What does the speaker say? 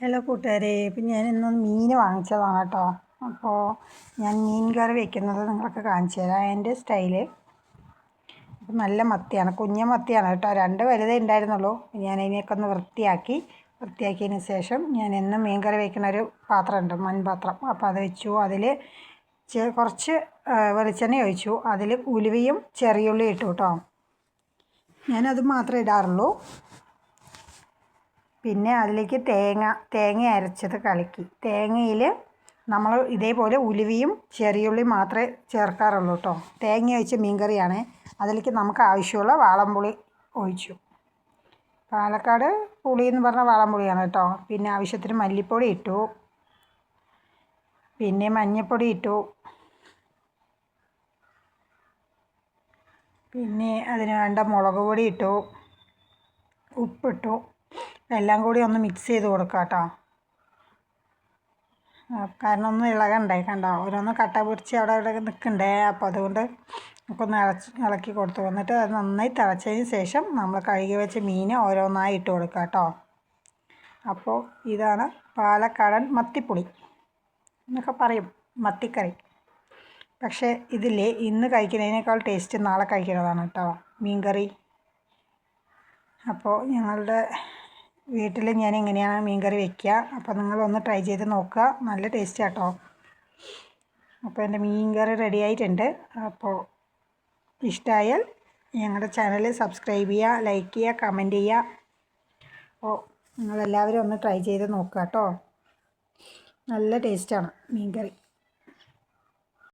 Hello കൂട്ടുകാരെ, ഇപ്പം ഞാനിന്ന് മീൻ വാങ്ങിച്ചതാണ് കേട്ടോ. അപ്പോൾ ഞാൻ മീൻ കറി വെക്കുന്നത് നിങ്ങൾക്ക് കാണിച്ചു തരാം. എൻ്റെ സ്റ്റൈല്. അപ്പം നല്ല മത്തിയാണ്, കുഞ്ഞ മത്തിയാണ് കേട്ടോ. 2 വലുതേ ഉണ്ടായിരുന്നുള്ളൂ. ഞാൻ അതിനെയൊക്കെ ഒന്ന് വൃത്തിയാക്കിയതിന് ശേഷം ഞാൻ എന്നും മീൻ കറി വയ്ക്കുന്ന ഒരു പാത്രമുണ്ട്, മൺപാത്രം. അപ്പോൾ അത് വെച്ചു. അതിൽ കുറച്ച് വെളിച്ചെണ്ണ ഒഴിച്ചു. അതിൽ ഉലുവയും ചെറിയുള്ളി ഇട്ടു കേട്ടോ. ഞാനത് മാത്രമേ ഇടാറുള്ളൂ. പിന്നെ അതിലേക്ക് തേങ്ങ അരച്ചത് കലക്കി. തേങ്ങയിൽ നമ്മൾ ഇതേപോലെ ഉലുവയും ചെറിയുള്ളി മാത്രമേ ചേർക്കാറുള്ളൂ കേട്ടോ. തേങ്ങ ഒഴിച്ച മീൻ കറിയാണ്. അതിലേക്ക് നമുക്ക് ആവശ്യമുള്ള വാളംപുളി ഒഴിച്ചു. പാലക്കാട് പുളി എന്ന് പറഞ്ഞ വാളംപുളിയാണ് കേട്ടോ. പിന്നെ ആവശ്യത്തിന് മല്ലിപ്പൊടി ഇട്ടു, പിന്നെ മഞ്ഞൾപ്പൊടി ഇട്ടു, പിന്നെ അതിന് വേണ്ട മുളക് പൊടി ഇട്ടു, ഉപ്പിട്ടു. എല്ലാം കൂടി ഒന്ന് മിക്സ് ചെയ്ത് കൊടുക്കുക കേട്ടോ. കാരണം ഒന്നും ഇളകണ്ടേ, കണ്ടോ, ഓരോന്ന് കട്ട പിടിച്ച് അവിടെ നിൽക്കണ്ടേ. അപ്പോൾ അതുകൊണ്ട് നമുക്കൊന്ന് ഇളക്കി കൊടുത്തു. വന്നിട്ട് അത് നന്നായി തിളച്ചതിന് ശേഷം നമ്മൾ കഴുകി വെച്ച മീൻ ഓരോന്നായി ഇട്ട് കൊടുക്കുക കേട്ടോ. അപ്പോൾ ഇതാണ് പാലക്കാടൻ മത്തിപ്പുളി എന്നൊക്കെ പറയും, മത്തിക്കറി. പക്ഷേ ഇതില്ലേ, ഇന്ന് കഴിക്കുന്നതിനേക്കാൾ ടേസ്റ്റ് നാളെ കഴിക്കുന്നതാണ് കേട്ടോ മീൻ കറി. അപ്പോൾ ഞങ്ങളുടെ വീട്ടിൽ ഞാൻ എങ്ങനെയാണ് മീൻ കറി വയ്ക്കുക, അപ്പോൾ നിങ്ങളൊന്ന് ട്രൈ ചെയ്ത് നോക്കുക. നല്ല ടേസ്റ്റ് കേട്ടോ. അപ്പോൾ എൻ്റെ മീൻ കറി റെഡി ആയിട്ടുണ്ട്. അപ്പോൾ ഇഷ്ടമായാൽ ഞങ്ങളുടെ ചാനൽ സബ്സ്ക്രൈബ് ചെയ്യുക, ലൈക്ക് ചെയ്യുക, കമൻറ്റ് ചെയ്യുക. അപ്പോൾ നിങ്ങളെല്ലാവരും ഒന്ന് ട്രൈ ചെയ്ത് നോക്കുക കേട്ടോ. നല്ല ടേസ്റ്റാണ് മീൻ കറി.